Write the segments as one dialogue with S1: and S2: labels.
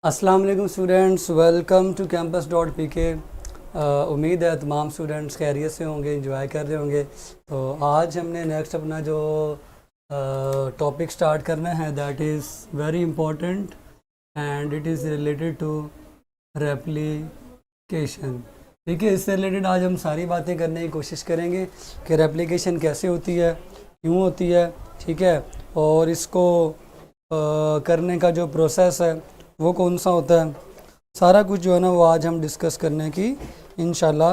S1: अस्सलाम वालेकुम students, welcome to campus.pk। उम्मीद है तमाम स्टूडेंट्स खैरियत से होंगे, एंजॉय कर रहे होंगे। तो आज हमने नेक्स्ट अपना जो टॉपिक स्टार्ट करना है that is very important and it is related to replication. ठीक है, इससे रिलेटेड आज हम सारी बातें करने की कोशिश करेंगे कि रेप्लिकेशन कैसे होती है, क्यों होती है, ठीक है, और इसको करने का जो प्रोसेस है वो कौन सा होता है। सारा कुछ जो है ना वो आज हम डिस्कस करने की इंशाल्लाह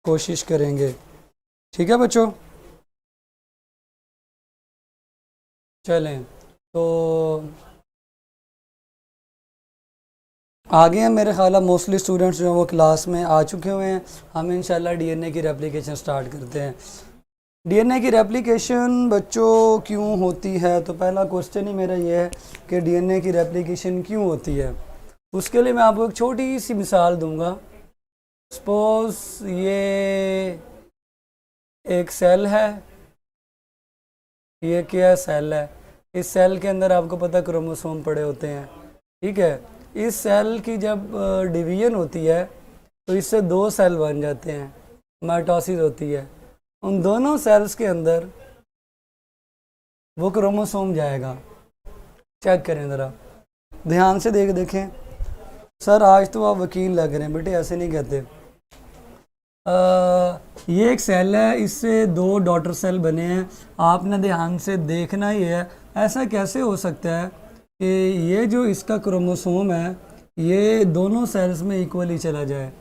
S1: कोशिश करेंगे। ठीक है बच्चों, चलें तो आगे हैं। मेरे ख्याल मोस्टली स्टूडेंट्स जो हैं वो क्लास में आ चुके हुए हैं। हम इंशाल्लाह डीएनए की रेप्लिकेशन स्टार्ट करते हैं। डीएनए की रेप्लिकेशन बच्चों क्यों होती है, तो पहला क्वेश्चन ही मेरा ये है कि डीएनए की रेप्लिकेशन क्यों होती है। उसके लिए मैं आपको एक छोटी सी मिसाल दूंगा। सपोज ये एक सेल है, ये क्या सेल है, इस सेल के अंदर आपको पता क्रोमोसोम पड़े होते हैं। ठीक है, इस सेल की जब डिवीजन होती है तो इससे दो सेल बन जाते हैं, माइटोसिस होती है। उन दोनों सेल्स के अंदर वो क्रोमोसोम जाएगा। चेक करें ज़रा, ध्यान से देखें। सर आज तो आप वकील लग रहे हैं, बेटे ऐसे नहीं कहते। ये एक सेल है, इससे दो डॉटर सेल बने हैं। आपने ध्यान से देखना ही है, ऐसा कैसे हो सकता है कि ये जो इसका क्रोमोसोम है ये दोनों सेल्स में इक्वली चला जाए।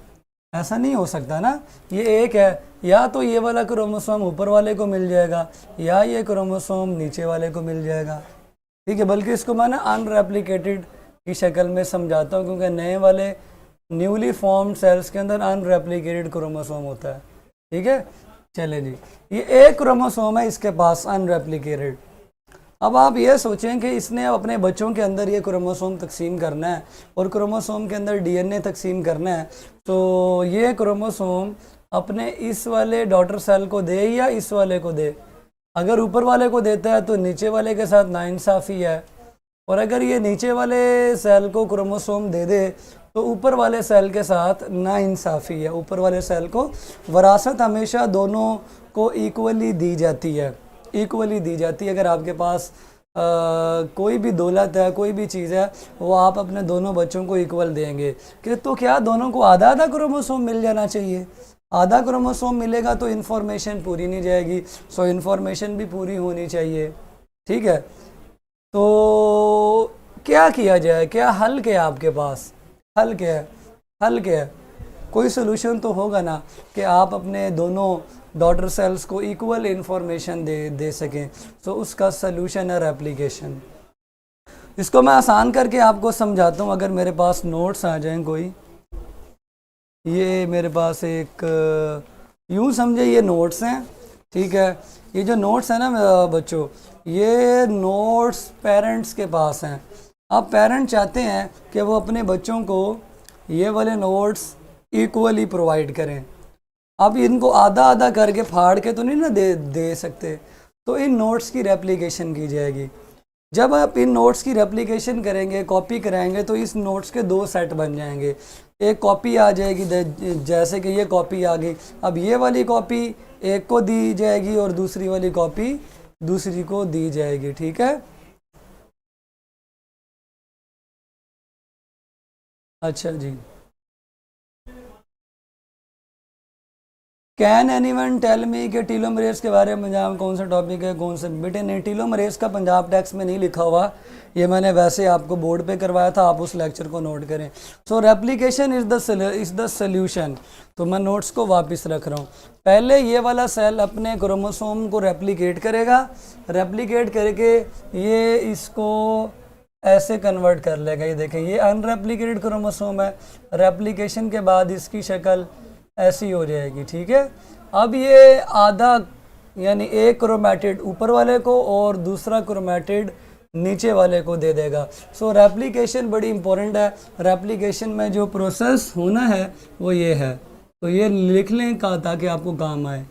S1: ऐसा नहीं हो सकता ना। ये एक है, या तो ये वाला क्रोमोसोम ऊपर वाले को मिल जाएगा या ये क्रोमोसोम नीचे वाले को मिल जाएगा। ठीक है, बल्कि इसको मैं ना अनरेप्लिकेटेड की शक्ल में समझाता हूँ, क्योंकि नए वाले न्यूली फॉर्म्ड सेल्स के अंदर अनरेप्लिकेटेड क्रोमोसोम होता है। ठीक है, चले जी, ये एक क्रोमोसोम है इसके पास अनरेप्लिकेटेड। अब आप ये सोचें कि इसने अपने बच्चों के अंदर ये क्रोमोसोम तकसीम करना है और क्रोमोसोम के अंदर डीएनए तकसीम करना है, तो ये क्रोमोसोम अपने इस वाले डॉटर सेल को दे या इस वाले को दे। अगर ऊपर वाले को देता है तो नीचे वाले के साथ नाइंसाफ़ी है, और अगर ये नीचे वाले सेल को क्रोमोसोम दे दे तो ऊपर वाले सेल के साथ नाइंसाफ़ी है। ऊपर वाले सेल को वरासत हमेशा दोनों को इक्वली दी जाती है, इक्वली दी जाती है। अगर आपके पास कोई भी दौलत है, कोई भी चीज़ है, वो आप अपने दोनों बच्चों को इक्वल देंगे कि तो क्या दोनों को आधा आधा क्रोमोसोम मिल जाना चाहिए। आधा क्रोमोसोम मिलेगा तो इन्फॉर्मेशन पूरी नहीं जाएगी, सो इन्फॉर्मेशन भी पूरी होनी चाहिए। ठीक है, तो क्या किया जाए, क्या हल क्या है आपके पास, हल क्या है, हल क्या है। कोई सोल्यूशन तो होगा ना कि आप अपने दोनों डॉटर सेल्स को इक्वल इन्फॉर्मेशन दे सकें। तो उसका सोल्यूशन है रेप्लिकेशन। इसको मैं आसान करके आपको समझाता हूँ। अगर मेरे पास नोट्स आ जाएं कोई, ये मेरे पास एक यूँ समझे ये नोट्स हैं। ठीक है, ये जो नोट्स हैं ना बच्चों, ये नोट्स पेरेंट्स के पास हैं। अब पेरेंट चाहते हैं कि वो अपने बच्चों को ये वाले नोट्स इक्वली प्रोवाइड करें। अब इनको आधा आधा करके फाड़ के तो नहीं ना दे सकते, तो इन नोट्स की रेप्लिकेशन की जाएगी। जब आप इन नोट्स की रेप्लिकेशन करेंगे, कॉपी कराएंगे, तो इस नोट्स के दो सेट बन जाएंगे। एक कॉपी आ जाएगी, जैसे कि ये कॉपी आ गई। अब ये वाली कॉपी एक को दी जाएगी और दूसरी वाली कॉपी दूसरी को दी जाएगी। ठीक है, अच्छा जी। कैन एनीवन टेल मी कि टीलोमरेज के बारे में पंजाब कौन सा टॉपिक है, कौन सा। बेटे नहीं, टीलोमरेज का पंजाब टेक्स्ट में नहीं लिखा हुआ, ये मैंने वैसे आपको बोर्ड पे करवाया था, आप उस लेक्चर को नोट करें। सो रेप्लिकेशन इज़ द सॉल्यूशन। तो मैं नोट्स को वापस रख रहा हूँ। पहले ये वाला सेल अपने क्रोमोसोम को रेप्लिकेट करेगा, रेप्लिकेट करके ये इसको ऐसे कन्वर्ट कर लेगा। ये देखें, ये अनरेप्लिकेटेड क्रोमोसोम है, रेप्लिकेशन के बाद इसकी शक्ल ऐसी हो जाएगी। ठीक है, अब ये आधा यानी एक क्रोमेटिड ऊपर वाले को और दूसरा क्रोमेटिड नीचे वाले को दे देगा। सो रेप्लिकेशन बड़ी इंपॉर्टेंट है। रेप्लिकेशन में जो प्रोसेस होना है वो ये है, तो ये लिख लें का ताकि आपको काम आए।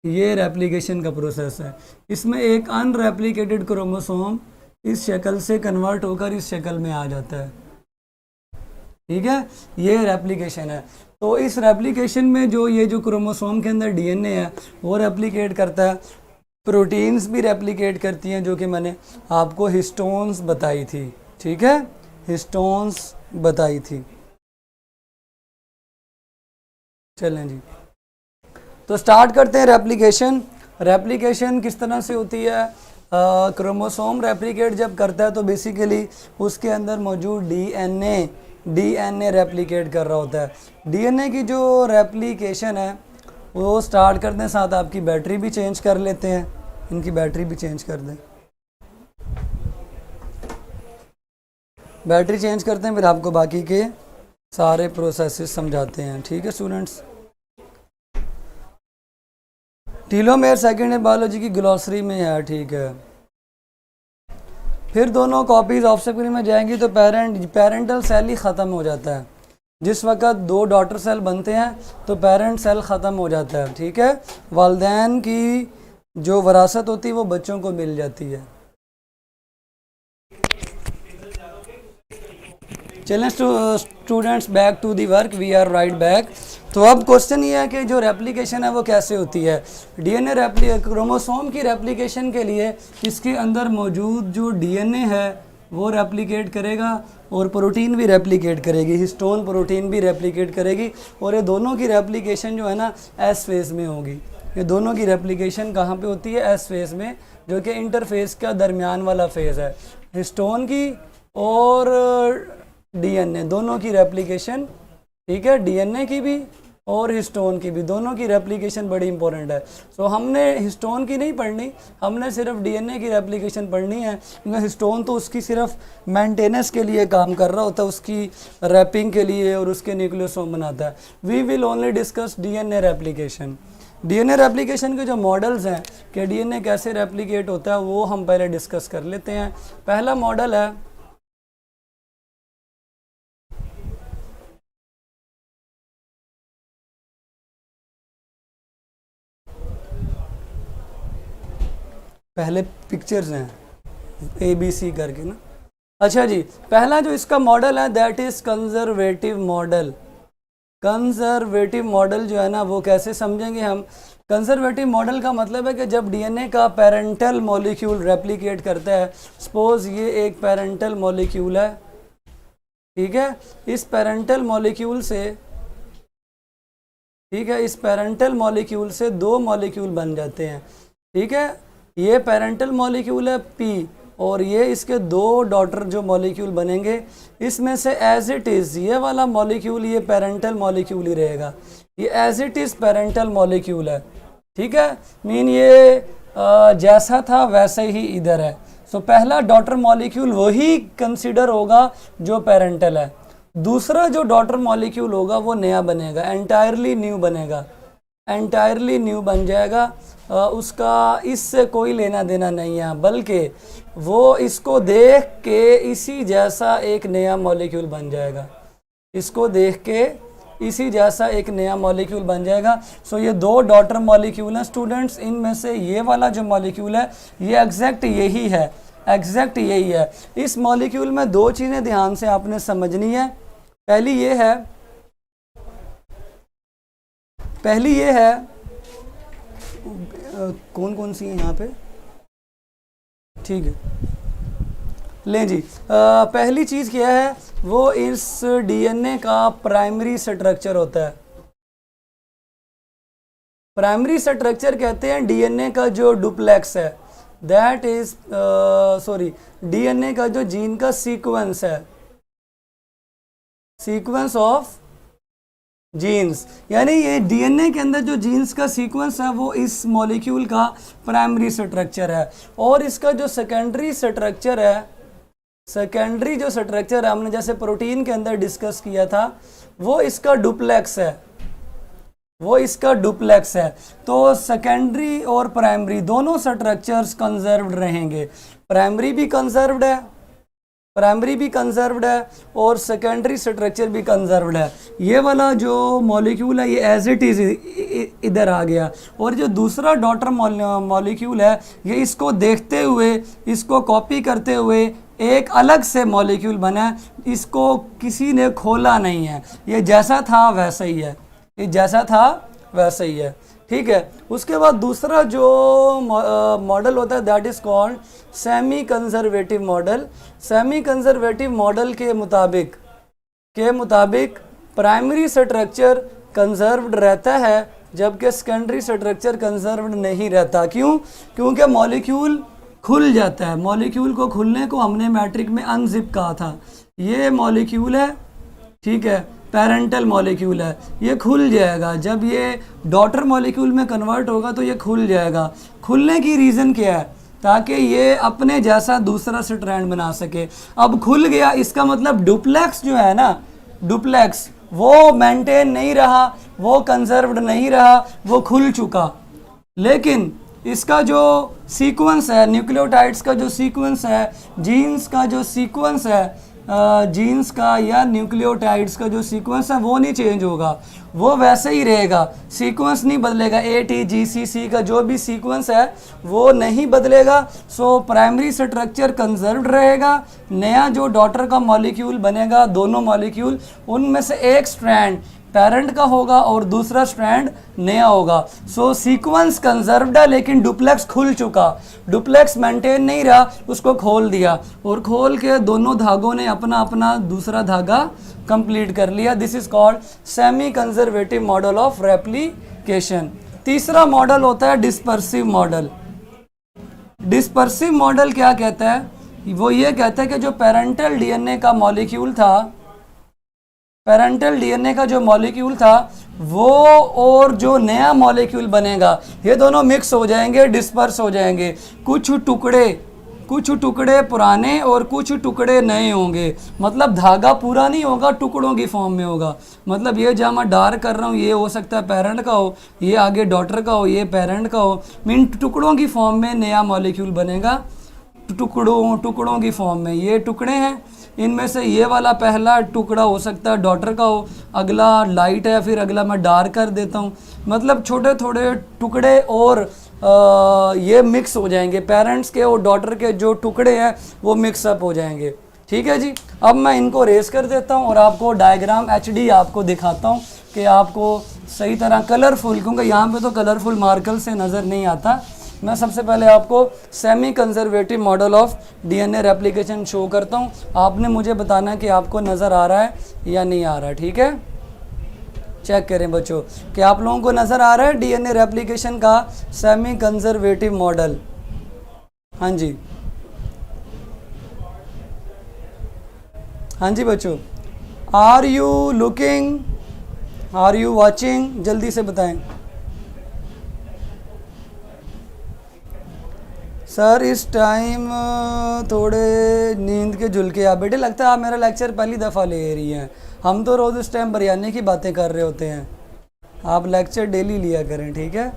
S1: ये रेप्लिकेशन का प्रोसेस है। इसमें एक अनरेप्लिकेटेड क्रोमोसोम इस शक्ल से कन्वर्ट होकर इस शक्ल में आ जाता है। ठीक है, ये रेप्लिकेशन है। तो इस रेप्लिकेशन में जो ये जो क्रोमोसोम के अंदर डीएनए है वो रेप्लिकेट करता है, प्रोटीन्स भी रेप्लिकेट करती हैं, जो कि मैंने आपको हिस्टोन्स बताई थी। ठीक है, हिस्टोन्स बताई थी। चलें जी, तो स्टार्ट करते हैं रेप्लिकेशन। रेप्लिकेशन किस तरह से होती है? क्रोमोसोम रेप्लिकेट जब करता है तो बेसिकली उसके अंदर मौजूद डीएनए रेप्लिकेट कर रहा होता है। डीएनए की जो रेप्लिकेशन है वो स्टार्ट करते हैं, साथ आपकी बैटरी भी चेंज कर लेते हैं, इनकी बैटरी भी चेंज कर दें। बैटरी चेंज करते हैं, फिर आपको बाकी के सारे प्रोसेसेस समझाते हैं। ठीक है students, telomere second year biology की ग्लॉसरी में है। ठीक है, फिर दोनों कॉपीज ऑफसेट में जाएंगी तो पेरेंटल सेल ही ख़त्म हो जाता है। जिस वक्त दो डॉटर सेल बनते हैं तो पेरेंट सेल ख़त्म हो जाता है। ठीक है, वालिदैन की जो वरासत होती है वो बच्चों को मिल जाती है। चलें students, back to the work, we are right back. तो अब क्वेश्चन ये है कि जो रेप्लिकेशन है वो कैसे होती है। डीएनए क्रोमोसोम की रेप्लिकेशन के लिए इसके अंदर मौजूद जो डीएनए है वो रेप्लिकेट करेगा और प्रोटीन भी रेप्लिकेट करेगी, हिस्टोन प्रोटीन भी रेप्लिकेट करेगी, और ये दोनों की रेप्लिकेशन जो है ना एस फेज़ में होगी। ये दोनों की रेप्लिकेशन कहाँ पे होती है? एस फेज़ में, जो कि इंटरफेस का दरमियान वाला फेज़ है। हिस्टोन की और डीएनए दोनों की रेप्लिकेशन, ठीक है, डीएनए की भी और हिस्टोन की भी, दोनों की रेप्लिकेशन बड़ी इंपॉर्टेंट है। सो हमने हिस्टोन की नहीं पढ़नी, हमने सिर्फ डीएनए की रेप्लिकेशन पढ़नी है, क्योंकि हिस्टोन तो उसकी सिर्फ मेंटेनेंस के लिए काम कर रहा होता है, उसकी रैपिंग के लिए, और उसके न्यूक्लियोसोम बनाता है। We will only discuss DNA replication. DNA replication के जो मॉडल्स हैं कि डीएनए कैसे रेप्लिकेट होता है वो हम पहले डिस्कस कर लेते हैं। पहला मॉडल है पहले पिक्चर्स हैं ABC करके ना। अच्छा जी, पहला जो इसका मॉडल है that is conservative model. Conservative model जो है ना वो कैसे समझेंगे हम? कंजर्वेटिव मॉडल का मतलब है कि जब डीएनए का पेरेंटल मॉलिक्यूल रेप्लिकेट करता है, सपोज ये एक पेरेंटल मॉलिक्यूल है, ठीक है, इस पेरेंटल मॉलिक्यूल से, ठीक है, इस पेरेंटल मॉलिक्यूल से दो मॉलिक्यूल बन जाते हैं। ठीक है, ये पेरेंटल मॉलिक्यूल है P और ये इसके दो डॉटर जो मॉलिक्यूल बनेंगे, इसमें से एज इट इज़ ये वाला मॉलिक्यूल ये पेरेंटल मॉलिक्यूल ही रहेगा, ये as it is parental molecule है। ठीक है, मीन ये जैसा था वैसे ही इधर है। सो पहला डॉटर मॉलिक्यूल वही कंसिडर होगा जो पेरेंटल है, दूसरा जो डॉटर मॉलिक्यूल होगा वो नया बनेगा, एंटायरली न्यू बनेगा, एंटायरली न्यू बन जाएगा। उसका इससे कोई लेना देना नहीं है, बल्कि वो इसको देख के इसी जैसा एक नया मॉलिक्यूल बन जाएगा, इसको देख के इसी जैसा एक नया मॉलिक्यूल बन जाएगा। सो ये दो डॉटर मॉलिक्यूल हैं स्टूडेंट्स, इनमें से ये वाला जो मॉलिक्यूल है ये एग्जैक्ट यही है, एग्जैक्ट यही है। इस मॉलिक्यूल में दो चीज़ें ध्यान से आपने समझनी है। पहली ये है कौन कौन सी है यहाँ पे, ठीक है, लें जी। पहली चीज़ क्या है, वो इस डीएनए का प्राइमरी स्ट्रक्चर होता है। प्राइमरी स्ट्रक्चर कहते हैं डीएनए का जो डुप्लेक्स है, दैट इज डीएनए का जो जीन का सीक्वेंस है, सीक्वेंस ऑफ जीन्स, यानी ये डीएनए के अंदर जो जीन्स का सीक्वेंस है वो इस मॉलिक्यूल का प्राइमरी स्ट्रक्चर है। और इसका जो सेकेंडरी स्ट्रक्चर है, सेकेंडरी जो स्ट्रक्चर है हमने जैसे प्रोटीन के अंदर डिस्कस किया था, वो इसका डुप्लेक्स है, वो इसका डुप्लेक्स है। तो सेकेंडरी और प्राइमरी दोनों स्ट्रक्चर्स कंजर्व्ड रहेंगे, प्राइमरी भी कंजर्व्ड है, प्राइमरी भी कंजर्व्ड है और सेकेंडरी स्ट्रक्चर भी कंजर्व्ड है। ये वाला जो मॉलिक्यूल है ये एज इट इज़ इधर आ गया, और जो दूसरा डॉटर मॉलिक्यूल है ये इसको देखते हुए, इसको कॉपी करते हुए एक अलग से मॉलिक्यूल बना है, इसको किसी ने खोला नहीं है, ये जैसा था वैसा ही है, ये जैसा था वैसा ही है। ठीक है, उसके बाद दूसरा जो मॉडल होता है that is called semi conservative model. Semi conservative model के मुताबिक प्राइमरी स्ट्रक्चर कंजर्व्ड रहता है जबकि सेकेंडरी स्ट्रक्चर कंजर्व्ड नहीं रहता। क्यों? क्योंकि मॉलिक्यूल खुल जाता है। मॉलिक्यूल को खुलने को हमने मैट्रिक में अनजिप कहा था। ये मॉलिक्यूल है, ठीक है, पेरेंटल मॉलिक्यूल है, ये खुल जाएगा। जब ये डॉटर मॉलिक्यूल में कन्वर्ट होगा तो ये खुल जाएगा। खुलने की रीज़न क्या है? ताकि ये अपने जैसा दूसरा स्ट्रैंड बना सके। अब खुल गया, इसका मतलब डुप्लेक्स जो है ना, डुप्लेक्स वो मेंटेन नहीं रहा, वो कंजर्व्ड नहीं रहा, वो खुल चुका। लेकिन इसका जो सीक्वेंस है, न्यूक्लियोटाइड्स का जो सीक्वेंस है, जीन्स का जो सीक्वेंस है, जीन्स का या न्यूक्लियोटाइड्स का जो सीक्वेंस है वो नहीं चेंज होगा, वो वैसे ही रहेगा, सीक्वेंस नहीं बदलेगा। ATGCC का जो भी सीक्वेंस है वो नहीं बदलेगा। सो प्राइमरी स्ट्रक्चर कंजर्व्ड रहेगा। नया जो डॉटर का मॉलिक्यूल बनेगा, दोनों मॉलिक्यूल, उनमें से एक स्ट्रैंड पेरेंट का होगा और दूसरा स्ट्रैंड नया होगा। सो सीक्वेंस कंजर्व्ड है लेकिन डुप्लेक्स खुल चुका। डुप्लेक्स मेंटेन नहीं रहा, उसको खोल दिया और खोल के दोनों धागों ने अपना अपना दूसरा धागा कंप्लीट कर लिया। This is called semi conservative model of replication. तीसरा मॉडल होता है डिस्पर्सिव मॉडल। डिस्पर्सिव मॉडल क्या कहता है? वो ये कहता है कि जो पेरेंटल डीएनए का मॉलिक्यूल था, पेरेंटल डीएनए का जो मॉलिक्यूल था वो और जो नया मॉलिक्यूल बनेगा, ये दोनों मिक्स हो जाएंगे, डिस्पर्स हो जाएंगे। कुछ टुकड़े पुराने और कुछ टुकड़े नए होंगे। मतलब धागा पूरा नहीं होगा, टुकड़ों की फॉर्म में होगा। मतलब ये जहाँ मैं डार्क कर रहा हूँ ये हो सकता है पेरेंट का हो, ये आगे डॉटर का हो, ये पेरेंट का हो। मीन टुकड़ों की फॉर्म में नया मॉलिक्यूल बनेगा, टुकड़ों की फॉर्म में। ये टुकड़े हैं, इनमें से ये वाला पहला टुकड़ा हो सकता है डॉटर का हो, अगला लाइट है, फिर अगला मैं डार्क कर देता हूँ। मतलब छोटे थोड़े टुकड़े और ये मिक्स हो जाएंगे। पेरेंट्स के और डॉटर के जो टुकड़े हैं वो मिक्सअप हो जाएंगे। ठीक है जी। अब मैं इनको रेस कर देता हूँ और आपको डायग्राम HD आपको दिखाता हूँ कि आपको सही तरह कलरफुल, क्योंकि यहाँ पे तो कलरफुल मार्कर से नज़र नहीं आता। मैं सबसे पहले आपको semi conservative model of DNA replication show करता हूँ। आपने मुझे बताना है कि आपको नज़र आ रहा है या नहीं आ रहा है। ठीक है, चेक करें बच्चों कि आप लोगों को नज़र आ रहा है DNA रेप्लिकेशन का सेमी कंजर्वेटिव मॉडल। हाँ जी, हाँ जी बच्चों, are you looking, are you watching? जल्दी से बताएं। सर इस टाइम थोड़े नींद के झुलके आ बेटे, लगता है आप मेरा लेक्चर पहली दफ़ा ले रही हैं। हम तो रोज़ इस टाइम बिरयानी की बातें कर रहे होते हैं, आप लेक्चर डेली लिया करें। ठीक है,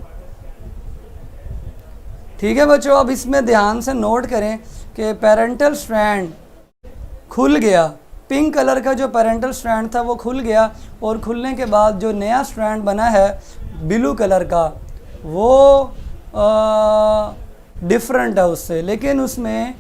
S1: ठीक है बच्चों। अब इसमें ध्यान से नोट करें कि पेरेंटल स्ट्रैंड खुल गया। पिंक कलर का जो पेरेंटल स्ट्रैंड था वो खुल गया और खुलने के बाद जो नया स्ट्रैंड बना है ब्लू कलर का वो डिफरेंट है उससे, लेकिन उसमें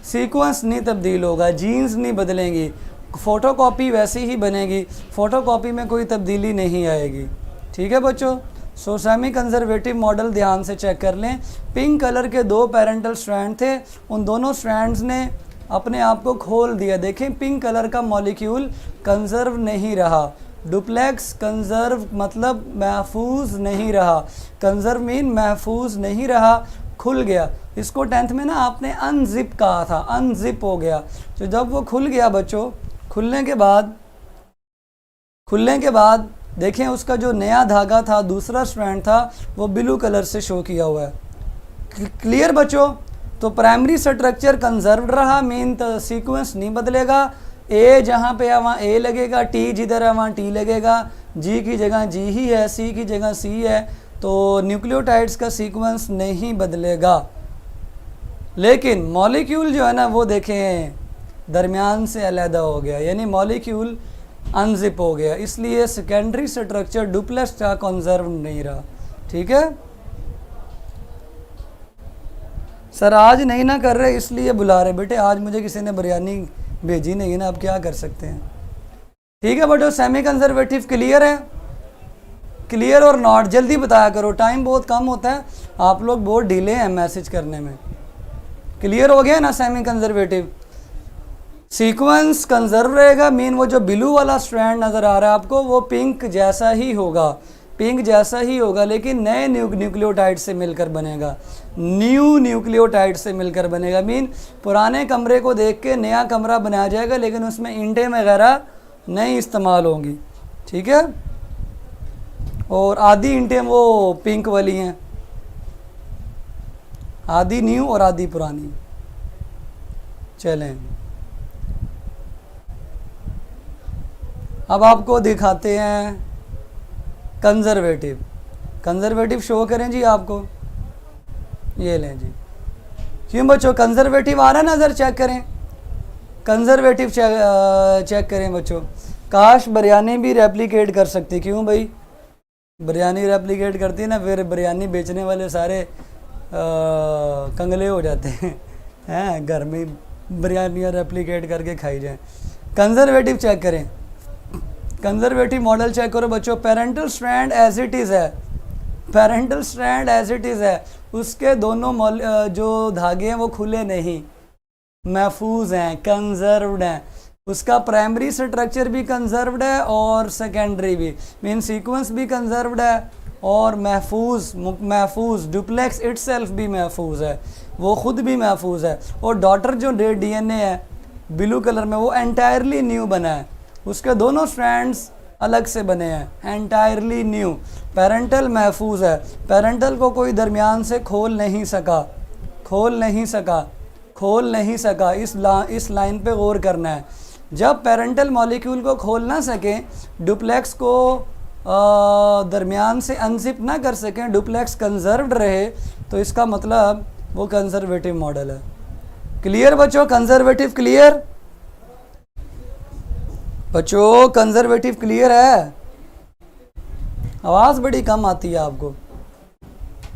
S1: सीक्वेंस नहीं तब्दील होगा, जीन्स नहीं बदलेंगी, फ़ोटोकॉपी वैसी ही बनेगी, फ़ोटोकॉपी में कोई तब्दीली नहीं आएगी। ठीक है बच्चों। सो सेमी कंजर्वेटिव मॉडल ध्यान से चेक कर लें। पिंक कलर के दो पेरेंटल स्ट्रैंड थे, उन दोनों स्ट्रैंड्स ने अपने आप को खोल दिया। देखें पिंक कलर का मॉलिक्यूल कंजर्व नहीं रहा। डुप्लेक्स कंजर्व मतलब महफूज नहीं रहा। कंजर्व मीन महफूज नहीं रहा, खुल गया। इसको 10th में ना आपने अनजिप कहा था, अनजिप हो गया। तो जब वो खुल गया बच्चों, खुलने के बाद देखें उसका जो नया धागा था, दूसरा स्ट्रैंड था, वो ब्लू कलर से शो किया हुआ है। क्लियर बच्चों? तो प्राइमरी स्ट्रक्चर कंजर्व्ड रहा, मीन तो सीक्वेंस नहीं बदलेगा। ए जहाँ पे है वहाँ ए लगेगा, टी जिधर है वहाँ टी लगेगा, जी की जगह जी ही है, सी की जगह सी है। तो न्यूक्लियोटाइड्स का सीक्वेंस नहीं बदलेगा। लेकिन मॉलिक्यूल जो है ना वो देखें दरमियान से अलहदा हो गया, यानी मॉलिक्यूल अनजिप हो गया, इसलिए सेकेंडरी स्ट्रक्चर डुप्लेक्स का कंजर्व नहीं रहा। ठीक है। सर आज नहीं ना कर रहे इसलिए बुला रहे। बेटे आज मुझे किसी ने बिरयानी भेजी नहीं है ना, अब क्या कर सकते हैं। ठीक है बेटो, सेमी कंजर्वेटिव क्लियर है? क्लियर और नॉट जल्दी बताया करो, टाइम बहुत कम होता है, आप लोग बहुत डिले हैं मैसेज करने में। क्लियर हो गया ना सेमी कंजर्वेटिव? सीक्वेंस कंजर्व रहेगा, मीन वो जो ब्लू वाला स्ट्रैंड नज़र आ रहा है आपको वो पिंक जैसा ही होगा, पिंक जैसा ही होगा, लेकिन नए न्यूक्लियोटाइड से मिलकर बनेगा, न्यू न्यूक्लियोटाइड से मिलकर बनेगा। मीन पुराने कमरे को देख के नया कमरा बनाया जाएगा, लेकिन उसमें ईंटें वगैरह नहीं इस्तेमाल होंगी। ठीक है, और आधी ईंटें वो पिंक वाली हैं, आधी न्यू और आधी पुरानी। चलें अब आपको दिखाते हैं कंजर्वेटिव। कंजर्वेटिव शो करें जी आपको, ये लें जी। क्यों बच्चों कंजर्वेटिव आ रहा है नज़र, चेक करें, कंजर्वेटिव चेक करें बच्चों। काश बिरयानी भी रेप्लिकेट कर सकती, क्यों भाई? बिरयानी रेप्लिकेट करती है ना, फिर बिरयानी बेचने वाले सारे कंगले हो जाते हैं घर में बिरयानियाँ रेप्लिकेट करके खाई जाएं। कंजर्वेटिव चेक करें, कंजर्वेटिव मॉडल चेक करो बच्चों। Parental strand as it is है, parental strand as it is है, उसके दोनों जो धागे हैं वो खुले नहीं, महफूज हैं, कंजर्व्ड हैं। उसका प्राइमरी स्ट्रक्चर भी कंजर्व्ड है और सेकेंडरी भी, मीन सीक्वेंस भी कंजर्व्ड है और महफूज डुप्लेक्स इटसेल्फ भी महफूज है, वो ख़ुद भी महफूज है। और डॉटर जो DNA है ब्लू कलर में वो एंटायरली न्यू बना है, उसके दोनों स्ट्रैंड्स अलग से बने हैं, एंटायरली न्यू। पेरेंटल महफूज है, पेरेंटल को कोई दरमियान से खोल नहीं सका, खोल नहीं सका, खोल नहीं सका। इस लाइन पे गौर करना है। जब पेरेंटल मॉलिक्यूल को खोल ना सकें, डुप्लेक्स को दरमियान से अनजिप ना कर सकें, डुप्लेक्स कंजर्व्ड रहे, तो इसका मतलब वो कंजर्वेटिव मॉडल है। क्लियर बच्चों? कंजर्वेटिव क्लियर बच्चों? कंजर्वेटिव क्लियर है? आवाज़ बड़ी कम आती है आपको।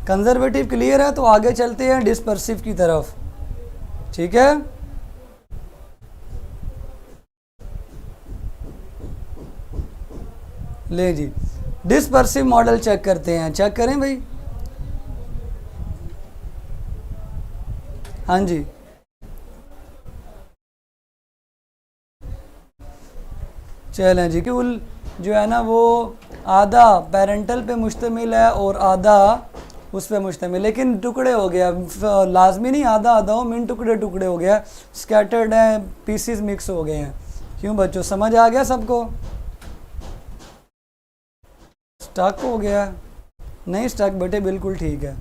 S1: कंजर्वेटिव क्लियर है तो आगे चलते हैं डिस्पर्सिव की तरफ। ठीक है, ले जी, डिस्पर्सिव मॉडल चेक करते हैं। चेक करें भाई, हाँ जी। चलें जी, कि जो है ना वो आधा पेरेंटल पे मुश्तमिल है और आधा उस पे मुश्तमिल, लेकिन टुकड़े हो गया, लाजमी नहीं आधा आधा हो, मीन टुकड़े टुकड़े हो गया, स्कैटर्ड है, पीसीस मिक्स हो गए हैं। क्यों बच्चों, समझ आ गया सबको? स्टक हो गया? नहीं स्टक बेटे, बिल्कुल ठीक है।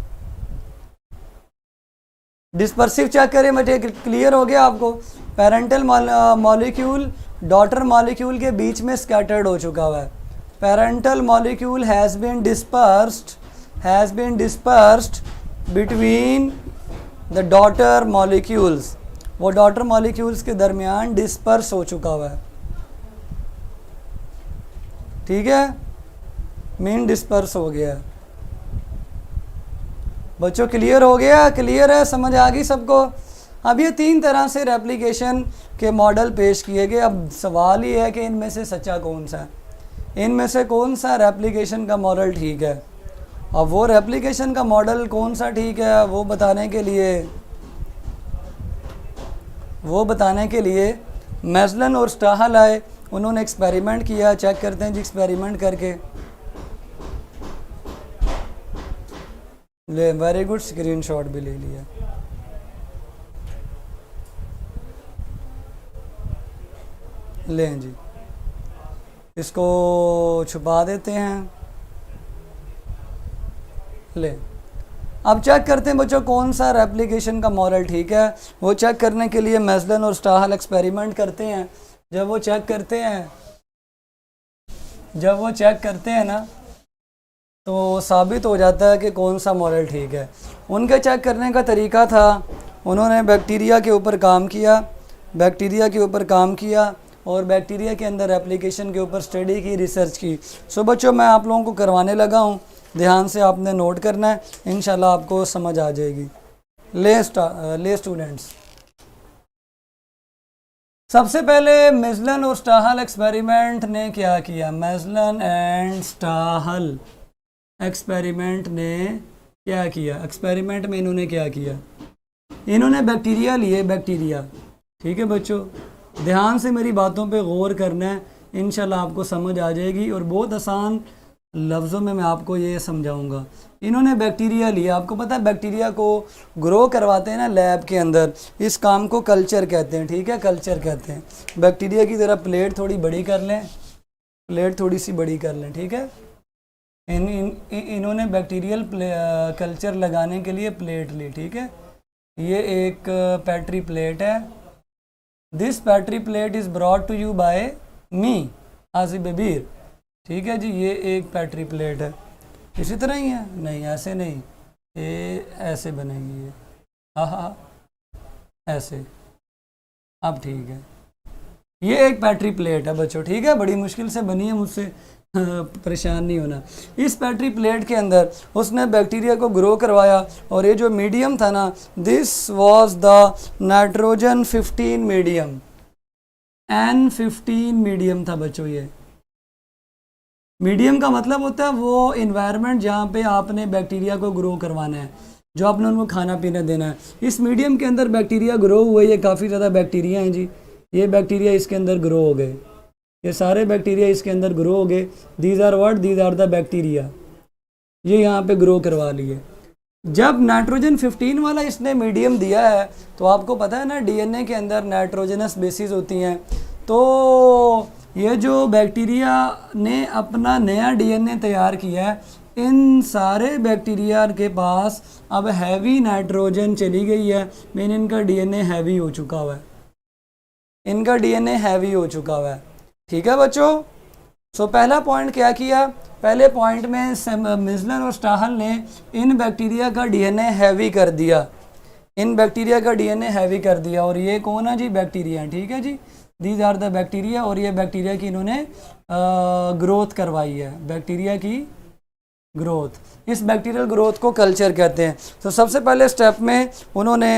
S1: डिस्पर्सिव चेक करें बेटे, क्लियर हो गया आपको? पेरेंटल मॉलिक्यूल डॉटर मॉलिक्यूल के बीच में स्कैटर्ड हो चुका हुआ है। Parental molecule has been dispersed between the daughter molecules, वो डॉटर मॉलिक्यूल्स के दरमियान डिस्पर्स हो चुका हुआ है। ठीक है, मीन डिस्पर्स हो गया। बच्चों क्लियर हो गया? क्लियर है, समझ आ गई सबको? अब ये 3 तरह से रेप्लिकेशन के मॉडल पेश किए गए। अब सवाल ये है कि इनमें से सच्चा कौन सा है, इनमें से कौन सा रेप्लिकेशन का मॉडल ठीक है। अब वो रेप्लिकेशन का मॉडल कौन सा ठीक है वो बताने के लिए मैस्लन और स्टाहल आए, उन्होंने एक्सपेरिमेंट किया। चेक करते हैं जी एक्सपेरिमेंट करके। ले, वेरी गुड, स्क्रीनशॉट भी ले लिया। लें जी, इसको छुपा देते हैं। ले, अब चेक करते हैं बच्चों कौन सा रेप्लिकेशन का मॉडल ठीक है। वो चेक करने के लिए मैस्लन और स्टाहल एक्सपेरिमेंट करते हैं। जब वो चेक करते हैं ना, तो साबित हो जाता है कि कौन सा मॉडल ठीक है। उनके चेक करने का तरीका था, उन्होंने बैक्टीरिया के ऊपर काम किया और बैक्टीरिया के अंदर एप्लीकेशन के ऊपर स्टडी की, रिसर्च की। सो बच्चों मैं आप लोगों को करवाने लगा हूँ, ध्यान से आपने नोट करना है, इंशाल्लाह आपको समझ आ जाएगी। ले स्टूडेंट्स, सबसे पहले मेजलन और स्टाहल एक्सपेरिमेंट ने क्या किया? मेजलन एंड स्टाहल एक्सपेरिमेंट ने क्या किया? एक्सपेरिमेंट में इन्होंने क्या किया? इन्होंने बैक्टीरिया लिए, बैक्टीरिया। ठीक है बच्चों, ध्यान से मेरी बातों पे गौर करना है, इंशाल्लाह आपको समझ आ जाएगी और बहुत आसान लफ्ज़ों में मैं आपको ये समझाऊंगा। इन्होंने बैक्टीरिया लिया, आपको पता है बैक्टीरिया को ग्रो करवाते हैं ना लैब के अंदर, इस काम को कल्चर कहते हैं। ठीक है, कल्चर कहते हैं। बैक्टीरिया की तरह प्लेट थोड़ी बड़ी कर लें, प्लेट थोड़ी सी बड़ी कर लें। ठीक है, इन्होंने बैक्टीरियल कल्चर लगाने के लिए प्लेट ली। ठीक है, ये एक पैट्री प्लेट है। This Petri plate is brought to you by me Asif Babir. ठीक है जी, ये एक पैट्री प्लेट है। इसी तरह ही है? नहीं, ऐसे नहीं, ये ऐसे बनेगी ये। हाँ, ऐसे। अब ठीक है, ये एक पैट्री प्लेट है बच्चों। ठीक है, बड़ी मुश्किल से बनी है, मुझसे परेशान नहीं होना। इस पैट्री प्लेट के अंदर उसने बैक्टीरिया को ग्रो करवाया और ये जो मीडियम था ना, this was the nitrogen 15 medium, N15 medium था बच्चों। ये मीडियम का मतलब होता है वो इन्वायरमेंट जहाँ पे आपने बैक्टीरिया को ग्रो करवाना है, जो आपने उनको खाना पीना देना है। इस मीडियम के अंदर बैक्टीरिया ग्रो हुए, ये काफ़ी ज़्यादा बैक्टीरिया हैं जी। ये बैक्टीरिया इसके अंदर ग्रो हो गए, ये सारे बैक्टीरिया इसके अंदर ग्रो हो गए। These are what? These are the bacteria. ये यहाँ पे ग्रो करवा लिए। जब नाइट्रोजन 15 वाला इसने मीडियम दिया है, तो आपको पता है ना डीएनए के अंदर नाइट्रोजनस बेसिस होती हैं। तो ये जो बैक्टीरिया ने अपना नया डीएनए तैयार किया है, इन सारे बैक्टीरिया के पास अब हैवी नाइट्रोजन चली गई है, मीन इनका डीएनए हैवी हो चुका हुआ है, इनका डीएनए हैवी हो चुका हुआ है। ठीक है बच्चों, सो पहला पॉइंट क्या किया? पहले पॉइंट में मेजलन और स्टाहल ने इन बैक्टीरिया का डीएनए हैवी कर दिया, इन बैक्टीरिया का डीएनए हैवी कर दिया। और ये कौन है जी? बैक्टीरिया। ठीक है जी, दीज आर द बैक्टीरिया। और ये बैक्टीरिया की इन्होंने ग्रोथ करवाई है, बैक्टीरिया की ग्रोथ। इस बैक्टीरियल ग्रोथ को कल्चर कहते हैं। तो सबसे पहले स्टेप में उन्होंने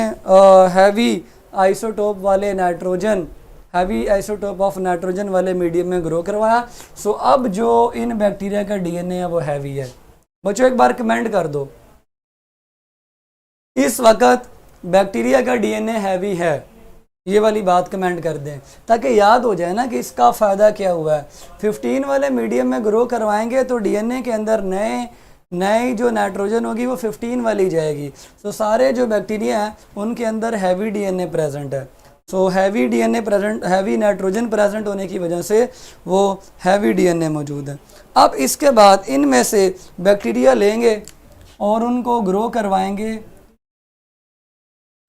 S1: हैवी आइसोटोप वाले nitrogen, heavy isotope of nitrogen वाले मीडियम में ग्रो करवाया। सो अब जो इन बैक्टीरिया का डीएनए है वो हैवी है। बच्चों एक बार कमेंट कर दो, इस वक्त बैक्टीरिया का डीएनए हैवी है, ये वाली बात कमेंट कर दें ताकि याद हो जाए ना कि इसका फ़ायदा क्या हुआ है। 15 वाले मीडियम में ग्रो करवाएंगे तो डीएनए के अंदर नए जो नाइट्रोजन होगी वो 15 वाली जाएगी। तो सारे जो बैक्टीरिया हैं उनके अंदर हैवी डीएनए प्रेजेंट है। So heavy DNA present, heavy nitrogen present होने की वजह से वो हैवी डीएनए मौजूद है। अब इसके बाद इनमें से बैक्टीरिया लेंगे और उनको ग्रो करवाएंगे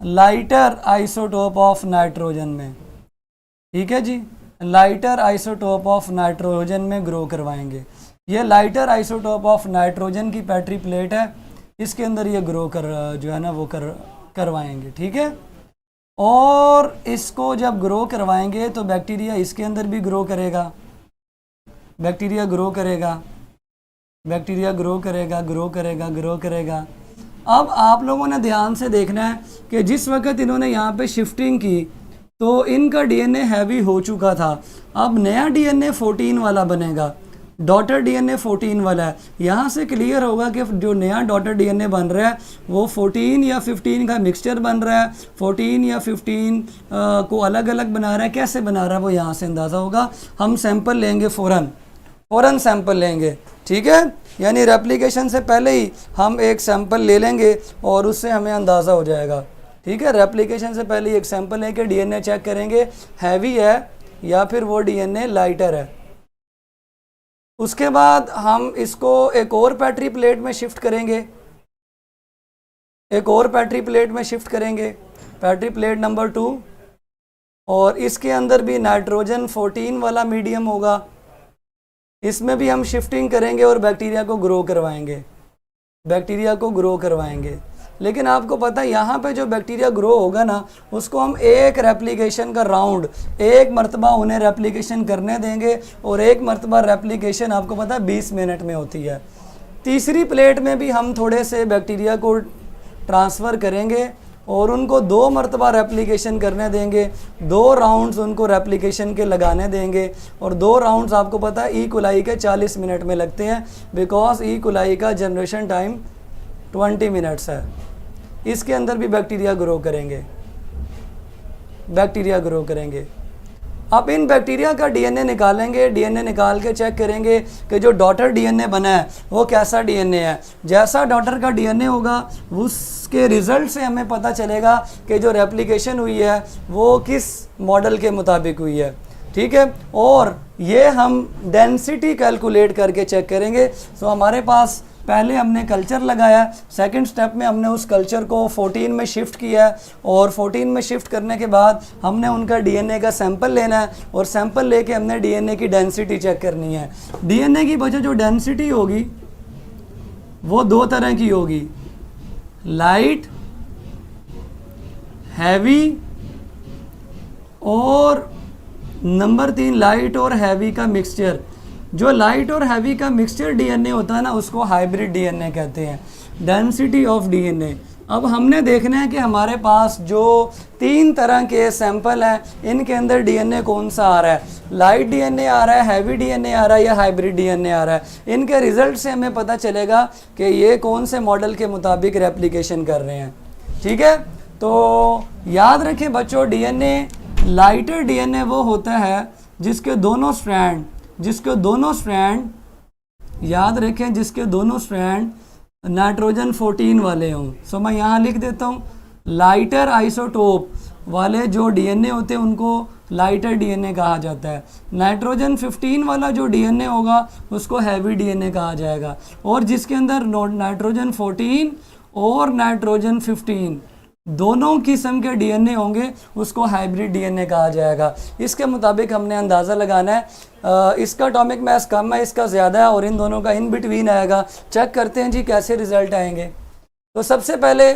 S1: लाइटर आइसोटोप ऑफ नाइट्रोजन में। ठीक है जी, लाइटर आइसोटोप ऑफ नाइट्रोजन में ग्रो करवाएंगे। ये लाइटर आइसोटोप ऑफ नाइट्रोजन की पैट्री प्लेट है, इसके अंदर ये ग्रो जो है ना वो करवाएंगे। ठीक है, और इसको जब ग्रो करवाएंगे तो बैक्टीरिया इसके अंदर भी ग्रो करेगा, बैक्टीरिया ग्रो करेगा, बैक्टीरिया ग्रो करेगा, ग्रो करेगा, ग्रो करेगा। अब आप लोगों ने ध्यान से देखना है कि जिस वक्त इन्होंने यहाँ पे शिफ्टिंग की तो इनका डीएनए हैवी हो चुका था। अब नया डीएनए 14 वाला बनेगा, डॉटर डीएनए 14 वाला है। यहाँ से क्लियर होगा कि जो नया डॉटर डीएनए बन रहा है वो 14 या 15 का मिक्सचर बन रहा है। 14 या 15 को अलग अलग बना रहा है, कैसे बना रहा है वो यहाँ से अंदाज़ा होगा। हम सैंपल लेंगे, फ़ौरन सैंपल लेंगे। ठीक है, यानी रेप्लिकेशन से पहले ही हम एक सैंपल ले लेंगे और उससे हमें अंदाज़ा हो जाएगा। ठीक है, रेप्लिकेशन से पहले ही एक सैंपल लेके डीएनए चेक करेंगे हैवी है या फिर वो डीएनए लाइटर है। उसके बाद हम इसको एक और पैट्री प्लेट में शिफ्ट करेंगे, एक और पैट्री प्लेट में शिफ्ट करेंगे, पैट्री प्लेट नंबर 2, और इसके अंदर भी नाइट्रोजन 14 वाला मीडियम होगा। इसमें भी हम शिफ्टिंग करेंगे और बैक्टीरिया को ग्रो करवाएंगे, बैक्टीरिया को ग्रो करवाएंगे। लेकिन आपको पता है यहाँ पे जो बैक्टीरिया ग्रो होगा ना उसको हम एक रेप्लिकेशन का राउंड, एक मरतबा उन्हें रेप्लिकेशन करने देंगे और एक मरतबा रेप्लिकेशन आपको पता है 20 मिनट में होती है। तीसरी प्लेट में भी हम थोड़े से बैक्टीरिया को ट्रांसफ़र करेंगे और उनको 2 मरतबा रेप्लिकेशन करने देंगे, 2 राउंड्स उनको रेप्लिकेशन के लगाने देंगे, और 2 राउंड्स आपको पता है ई कोलाई के 40 मिनट में लगते हैं, बिकॉज ई कोलाई का जनरेशन टाइम 20 मिनट्स है। इसके अंदर भी बैक्टीरिया ग्रो करेंगे। अब इन बैक्टीरिया का डीएनए निकालेंगे, डीएनए निकाल के चेक करेंगे कि जो डॉटर डीएनए बना है वो कैसा डीएनए है। जैसा डॉटर का डीएनए होगा उसके रिजल्ट से हमें पता चलेगा कि जो रेप्लिकेशन हुई है वो किस मॉडल के मुताबिक हुई है, ठीक है। और ये हम डेंसिटी कैलकुलेट करके चेक करेंगे। सो हमारे पास पहले हमने कल्चर लगाया, सेकंड स्टेप में हमने उस कल्चर को 14 में शिफ्ट किया है, और 14 में शिफ्ट करने के बाद हमने उनका डीएनए का सैंपल लेना है, और सैंपल लेके हमने डीएनए की डेंसिटी चेक करनी है। डीएनए की वजह जो डेंसिटी होगी वो 2 तरह की होगी, लाइट, हैवी, और नंबर 3 लाइट और हैवी का मिक्सचर। जो लाइट और हैवी का मिक्सचर डीएनए होता है ना, उसको हाइब्रिड डीएनए कहते हैं, डेंसिटी ऑफ डीएनए। अब हमने देखना है कि हमारे पास जो 3 तरह के सैंपल हैं, इनके अंदर डीएनए कौन सा आ रहा है, लाइट डीएनए आ रहा है, हैवी डीएनए आ रहा है, या हाइब्रिड डीएनए आ रहा है। इनके रिजल्ट से हमें पता चलेगा कि ये कौन से मॉडल के मुताबिक रेप्लिकेशन कर रहे हैं, ठीक है। तो याद रखें बच्चों, डीएनए, लाइटर डीएनए वो होता है जिसके दोनों स्ट्रैंड याद रखें, जिसके दोनों स्ट्रैंड नाइट्रोजन 14 वाले हों। सो मैं यहाँ लिख देता हूँ, लाइटर आइसोटोप वाले जो डीएनए होते हैं उनको लाइटर डीएनए कहा जाता है। नाइट्रोजन 15 वाला जो डीएनए होगा उसको हैवी डीएनए कहा जाएगा, और जिसके अंदर नाइट्रोजन 14 और नाइट्रोजन 15 दोनों किस्म के डीएनए होंगे उसको हाइब्रिड डीएनए कहा जाएगा। इसके मुताबिक हमने अंदाज़ा लगाना है। इसका एटॉमिक मास कम है, इसका ज़्यादा है, और इन दोनों का इन बिटवीन आएगा। चेक करते हैं जी कैसे रिज़ल्ट आएंगे। तो सबसे पहले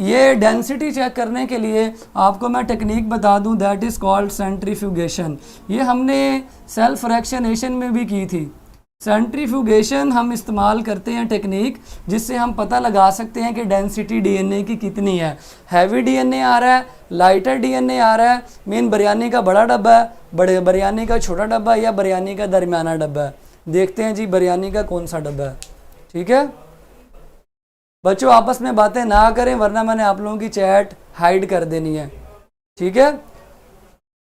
S1: ये डेंसिटी चेक करने के लिए आपको मैं टेक्निक बता दूं, दैट इज़ कॉल्ड सेंट्रीफ्यूगेशन। ये हमने सेल्फ फ्रैक्शनेशन में भी की थी। सेंट्रीफ्यूगेशन हम इस्तेमाल करते हैं टेक्निक, जिससे हम पता लगा सकते हैं कि डेंसिटी डीएनए की कितनी है। हैवी डीएनए आ रहा है, लाइटर डीएनए आ रहा है, मीन बिरयानी का बड़ा डब्बा है, बड़े बिरयानी का छोटा डब्बा है, या बिरयानी का दरमियाना डब्बा है। देखते हैं जी बिरयानी का कौन सा डब्बा है, ठीक है। बच्चों आपस में बातें ना करें, वरना मैंने आप लोगों की चैट हाइड कर देनी है, ठीक है।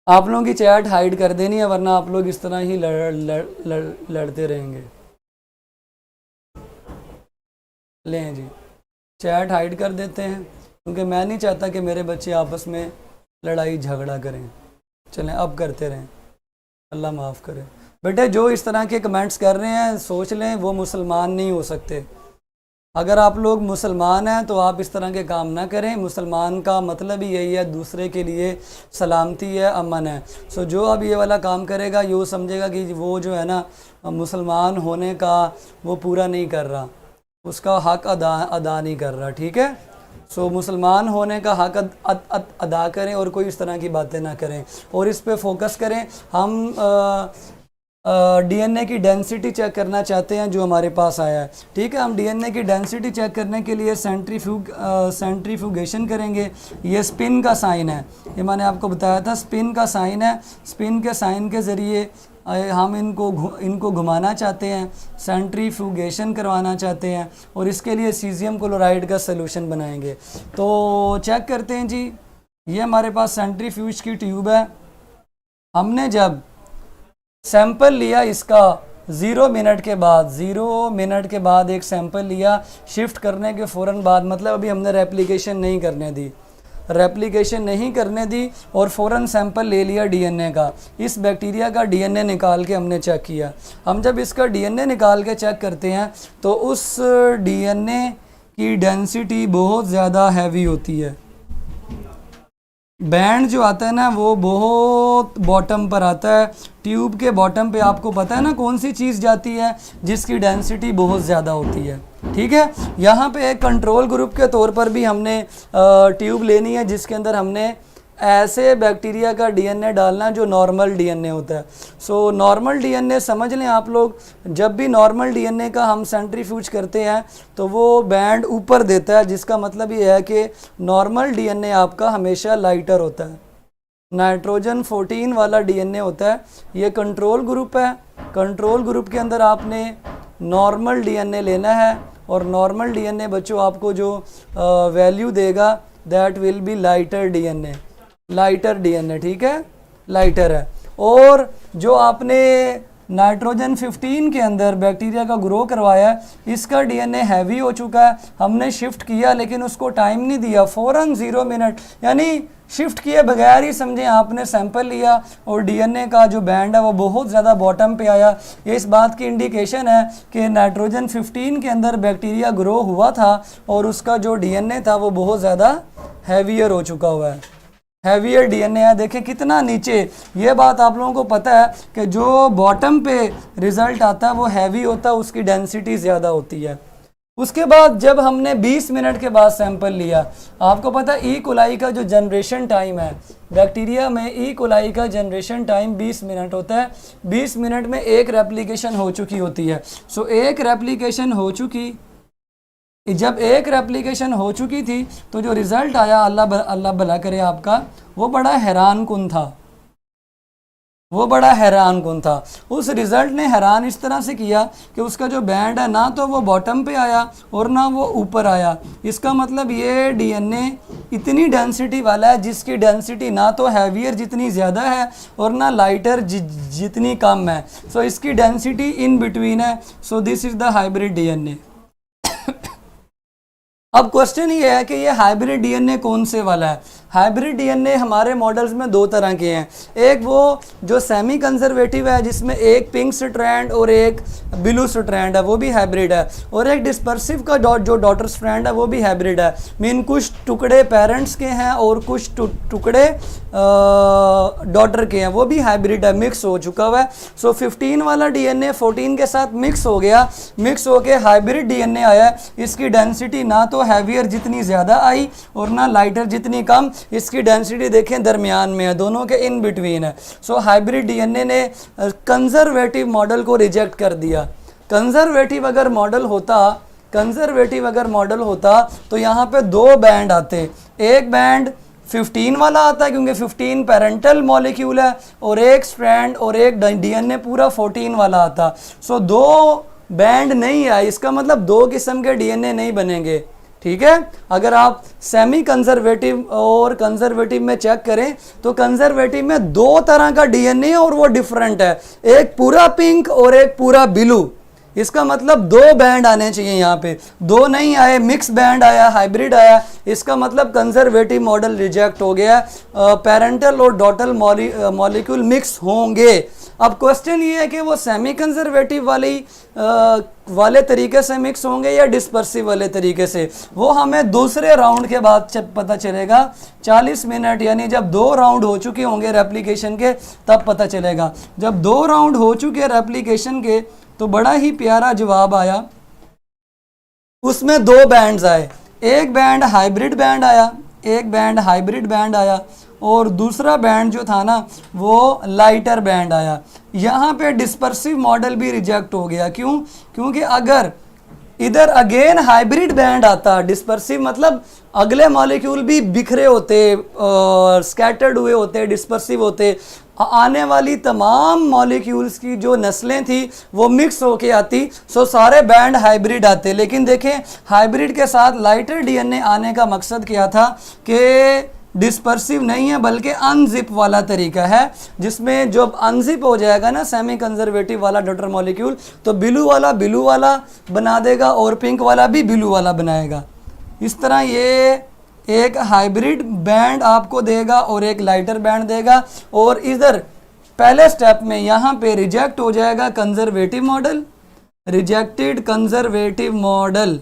S1: आप लोगों की चैट हाइड कर देनी है, वरना आप लोग इस तरह ही लड़ते रहेंगे। लें जी, चैट हाइड कर देते हैं, क्योंकि मैं नहीं चाहता कि मेरे बच्चे आपस में लड़ाई झगड़ा करें। चलें अब करते रहें, अल्लाह माफ़ करे। बेटे जो इस तरह के कमेंट्स कर रहे हैं सोच लें वो मुसलमान नहीं हो सकते। अगर आप लोग मुसलमान हैं तो आप इस तरह के काम ना करें। मुसलमान का मतलब ही यही है, दूसरे के लिए सलामती है, अमन है। सो जो अब ये वाला काम करेगा ये समझेगा कि वो जो है ना मुसलमान होने का वो पूरा नहीं कर रहा, उसका हक अदा नहीं कर रहा, ठीक है। सो मुसलमान होने का हक अदा करें और कोई इस तरह की बातें ना करें, और इस पे फोकस करें। हम डीएनए की डेंसिटी चेक करना चाहते हैं जो हमारे पास आया है, ठीक है। हम डीएनए की डेंसिटी चेक करने के लिए सेंट्रीफ्यूगेशन करेंगे। ये स्पिन का साइन है, ये मैंने आपको बताया था, स्पिन का साइन है। स्पिन के साइन के ज़रिए हम इनको घुमाना चाहते हैं, सेंट्रीफ्यूगेशन करवाना चाहते हैं, और इसके लिए सीजियम क्लोराइड का सलूशन बनाएंगे। तो चेक करते हैं जी, ये हमारे पास सेंट्रीफ्यूज की ट्यूब है। हमने जब सैंपल लिया इसका 0 मिनट के बाद एक सैंपल लिया, शिफ्ट करने के फ़ौरन बाद, मतलब अभी हमने रेप्लिकेशन नहीं करने दी और फ़ौरन सैंपल ले लिया डीएनए का। इस बैक्टीरिया का डीएनए निकाल के हमने चेक किया। हम जब इसका डीएनए निकाल के चेक करते हैं तो उस डीएनए की डेंसिटी बहुत ज़्यादा हैवी होती है। बैंड जो आता है ना वो बहुत बॉटम पर आता है। ट्यूब के बॉटम पे आपको पता है ना कौन सी चीज़ जाती है जिसकी डेंसिटी बहुत ज़्यादा होती है, ठीक है। यहाँ पे एक कंट्रोल ग्रुप के तौर पर भी हमने ट्यूब लेनी है जिसके अंदर हमने ऐसे बैक्टीरिया का डीएनए डालना जो नॉर्मल डीएनए होता है। सो नॉर्मल डीएनए समझ लें आप लोग, जब भी नॉर्मल डीएनए का हम सेंट्रीफ्यूज करते हैं तो वो बैंड ऊपर देता है, जिसका मतलब ये है कि नॉर्मल डीएनए आपका हमेशा लाइटर होता है। नाइट्रोजन 14 वाला डीएनए होता है, ये कंट्रोल ग्रुप है। कंट्रोल ग्रुप के अंदर आपने नॉर्मल डीएनए लेना है और नॉर्मल डीएनए बच्चों आपको जो वैल्यू देगा that will B lighter DNA, lighter DNA, ठीक है, लाइटर है। और जो आपने नाइट्रोजन 15 के अंदर बैक्टीरिया का ग्रो करवाया है, इसका डीएनए हैवी हो चुका है, हमने शिफ्ट किया लेकिन उसको टाइम नहीं दिया, फ़ौरन 0 मिनट, यानी शिफ्ट किए बगैर ही समझें आपने सैंपल लिया और डीएनए का जो बैंड है वो बहुत ज़्यादा बॉटम पे आया। ये इस बात की इंडिकेशन है कि नाइट्रोजन 15 के अंदर बैक्टीरिया ग्रो हुआ था और उसका जो डीएनए था वो बहुत ज़्यादा हैवियर हो चुका हुआ है, हैवियर डीएनए है। देखें कितना नीचे, ये बात आप लोगों को पता है कि जो बॉटम पे रिजल्ट आता है वो हैवी होता है, उसकी डेंसिटी ज़्यादा होती है। उसके बाद जब हमने 20 मिनट के बाद सैंपल लिया, आपको पता है ई कोलाई का जो जनरेशन टाइम है बैक्टीरिया में, ई कोलाई का जनरेशन टाइम 20 मिनट होता है। 20 मिनट में एक रेप्लिकेशन हो चुकी होती है। सो एक रेप्लिकेशन हो चुकी, जब एक रेप्लिकेशन हो चुकी थी तो जो रिज़ल्ट आया, अल्लाह भला करे आपका, वो बड़ा हैरान कुन था, वो बड़ा हैरान कुन था। उस रिज़ल्ट ने हैरान इस तरह से किया कि उसका जो बैंड है ना तो वो बॉटम पे आया और ना वो ऊपर आया। इसका मतलब ये डीएनए इतनी डेंसिटी वाला है जिसकी डेंसिटी ना तो हैवियर जितनी ज़्यादा है और ना लाइटर जितनी कम है। सो इसकी डेंसिटी इन बिटवीन है। So this is the hybrid DNA. अब क्वेश्चन ये है कि ये हाइब्रिड डीएनए कौन से वाला है। हाइब्रिड डीएनए हमारे मॉडल्स में दो तरह के हैं, एक वो जो सेमी कंजर्वेटिव है जिसमें एक पिंक स्ट्रैंड और एक ब्लू स्ट्रैंड है, वो भी हाइब्रिड है, और एक डिस्पर्सिव का जो डॉटर स्ट्रैंड है वो भी हाइब्रिड है। मीन कुछ टुकड़े पेरेंट्स के हैं और कुछ टुकड़े डॉटर के हैं, वो भी हाइब्रिड है, मिक्स हो चुका हुआ है। सो 15 वाला डीएनए 14 के साथ मिक्स हो गया, मिक्स होके हाइब्रिड डीएनए आया। इसकी डेंसिटी ना तो हैवियर जितनी ज़्यादा आई और ना लाइटर जितनी कम, इसकी डेंसिटी देखें दरमियान में है, दोनों के इन बिटवीन है। सो हाइब्रिड डीएनए ने कंजर्वेटिव मॉडल को रिजेक्ट कर दिया। कंजर्वेटिव अगर मॉडल होता तो यहाँ पे दो बैंड आते, एक बैंड 15 वाला आता है क्योंकि 15 पेरेंटल मॉलिक्यूल है, और एक स्ट्रैंड और एक डीएनए पूरा 14 वाला आता। सो दो बैंड नहीं आए, इसका मतलब दो किस्म के डीएनए नहीं बनेंगे, ठीक है। अगर आप सेमी कंजर्वेटिव और कंजर्वेटिव में चेक करें तो कंजर्वेटिव में दो तरह का डीएनए और वो डिफरेंट है, एक पूरा पिंक और एक पूरा ब्लू। इसका मतलब दो बैंड आने चाहिए, यहाँ पे दो नहीं आए, मिक्स बैंड आया, हाइब्रिड आया। इसका मतलब कंजर्वेटिव मॉडल रिजेक्ट हो गया, पेरेंटल और डॉटर मॉलिक्यूल मिक्स होंगे। अब क्वेश्चन ये है कि वो सेमी कंजर्वेटिव वाले तरीके से मिक्स होंगे या डिस्पर्सिव वाले तरीके से, वो हमें दूसरे राउंड के बाद पता चलेगा। 40 मिनट यानी जब 2 राउंड हो चुके होंगे रेप्लिकेशन के तब पता चलेगा। जब 2 राउंड हो चुके रेप्लिकेशन के तो बड़ा ही प्यारा जवाब आया, उसमें 2 बैंड्स आए, एक बैंड हाइब्रिड बैंड आया, और दूसरा बैंड जो था ना वो लाइटर बैंड आया। यहाँ पे डिस्पर्सिव मॉडल भी रिजेक्ट हो गया। क्यों? क्योंकि अगर इधर अगेन हाइब्रिड बैंड आता, डिस्पर्सिव मतलब अगले मॉलिक्यूल भी बिखरे होते और स्कैटर्ड हुए होते, डिस्पर्सिव होते, आने वाली तमाम मॉलिक्यूल्स की जो नस्लें थी वो मिक्स होके आती, सो सारे बैंड हाइब्रिड आते। लेकिन देखें हाइब्रिड के साथ लाइटर डीएनए आने का मकसद क्या था कि डिस्पर्सिव नहीं है बल्कि अनजिप वाला तरीका है, जिसमें जब अनजिप हो जाएगा ना सेमी कंजर्वेटिव वाला डॉटर मॉलिक्यूल तो ब्लू वाला बना देगा और पिंक वाला भी ब्लू वाला बनाएगा। इस तरह ये एक हाइब्रिड बैंड आपको देगा और एक लाइटर बैंड देगा। और इधर पहले स्टेप में यहाँ पे रिजेक्ट हो जाएगा conservative model, rejected conservative model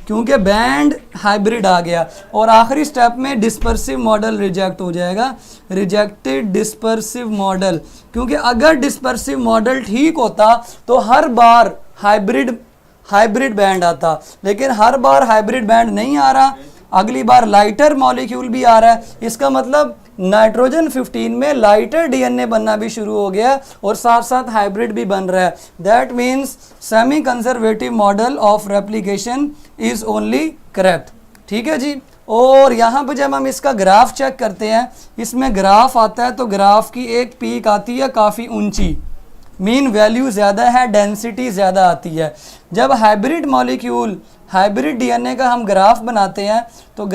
S1: क्योंकि बैंड हाइब्रिड आ गया, और आखिरी स्टेप में डिस्पर्सिव मॉडल रिजेक्ट हो जाएगा, रिजेक्टेड डिस्पर्सिव मॉडल। क्योंकि अगर डिस्पर्सिव मॉडल ठीक होता तो हर बार हाइब्रिड बैंड आता, लेकिन हर बार हाइब्रिड बैंड नहीं आ रहा, अगली बार लाइटर मॉलिक्यूल भी आ रहा है, इसका मतलब नाइट्रोजन 15 में लाइटर डीएनए बनना भी शुरू हो गया और साथ साथ हाइब्रिड भी बन रहा है। That means semi conservative model of replication is only correct. ठीक है जी। और यहाँ पर जब हम इसका ग्राफ चेक करते हैं, इसमें ग्राफ आता है तो ग्राफ की एक पीक आती है काफ़ी ऊंची, मीन वैल्यू ज़्यादा है, डेंसिटी ज़्यादा आती है। जब हाइब्रिड मॉलिक्यूल, हाइब्रिड डीएनए का हम ग्राफ बनाते हैं तो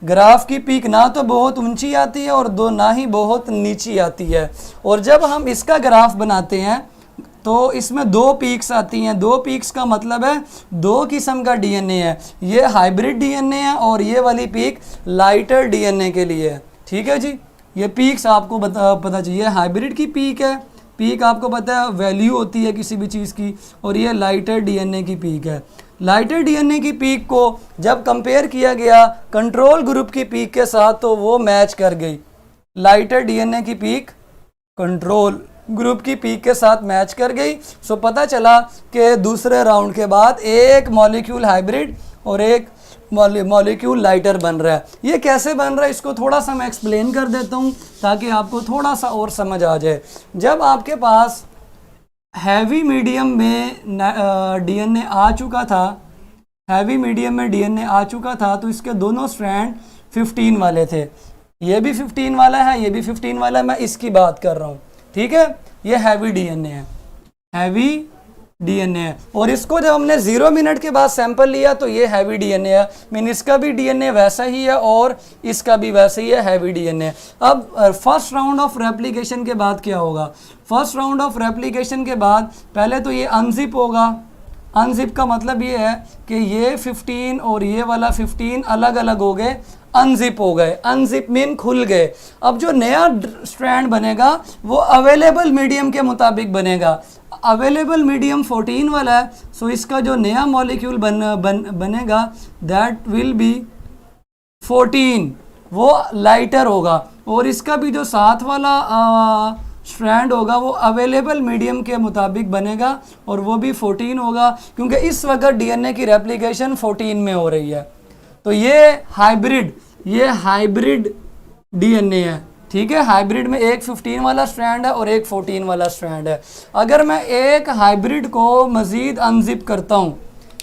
S1: ग्राफ की पीक ना तो बहुत ऊंची आती है और ना ही बहुत नीची आती है। और जब हम इसका ग्राफ बनाते हैं तो इसमें दो पीक्स आती हैं। दो पीक्स का मतलब है दो किस्म का डीएनए है, ये हाइब्रिड डीएनए है और ये वाली पीक लाइटर डीएनए के लिए है। ठीक है जी। ये पीक्स आपको पता चाहिए, हाइब्रिड की पीक है, पीक आपको पता है वैल्यू होती है किसी भी चीज़ की, और ये लाइटर डीएनए की पीक है। लाइटर डीएनए की पीक को जब कंपेयर किया गया कंट्रोल ग्रुप की पीक के साथ तो वो मैच कर गई। लाइटर डीएनए की पीक कंट्रोल ग्रुप की पीक के साथ मैच कर गई। सो पता चला कि दूसरे राउंड के बाद एक मॉलिक्यूल हाइब्रिड और एक मॉलिक्यूल लाइटर बन रहा है। ये कैसे बन रहा है इसको थोड़ा सा मैं एक्सप्लेन कर देता हूँ ताकि आपको थोड़ा सा और समझ आ जाए। जब आपके पास हैवी मीडियम में डीएनए आ चुका था, हैवी मीडियम में डीएनए आ चुका था तो इसके दोनों स्ट्रैंड 15 वाले थे। ये भी 15 वाला है, ये भी 15 वाला है, मैं इसकी बात कर रहा हूँ। ठीक है, ये हैवी डीएनए है, हैवी डीएनए है। और इसको जब हमने 0 मिनट के बाद सैंपल लिया तो ये हैवी डीएनए है, मीन इसका भी डीएनए वैसा ही है और इसका भी वैसा ही है, हैवी डीएनए। अब फर्स्ट राउंड ऑफ रेप्लिकेशन के बाद क्या होगा? फर्स्ट राउंड ऑफ रेप्लिकेशन के बाद पहले तो ये अनजिप होगा। अनजिप का मतलब ये है कि ये 15 और ये वाला 15 अलग अलग हो गए, अनजिप हो गए। अनजिप मीन खुल गए। अब जो नया स्ट्रैंड बनेगा वो अवेलेबल मीडियम के मुताबिक बनेगा। अवेलेबल मीडियम 14 वाला है, सो इसका जो नया मॉलिक्यूल बनेगा दैट विल बी 14, वो लाइटर होगा। और इसका भी जो साथ वाला स्ट्रैंड होगा वो अवेलेबल मीडियम के मुताबिक बनेगा और वो भी 14 होगा, क्योंकि इस वक्त डीएनए की रेप्लिकेशन 14 में हो रही है। तो ये हाइब्रिड डीएनए है। ठीक है, हाइब्रिड में एक 15 वाला स्ट्रैंड है और एक 14 वाला स्ट्रैंड है। अगर मैं एक हाइब्रिड को मज़ीद अनजिप करता हूँ,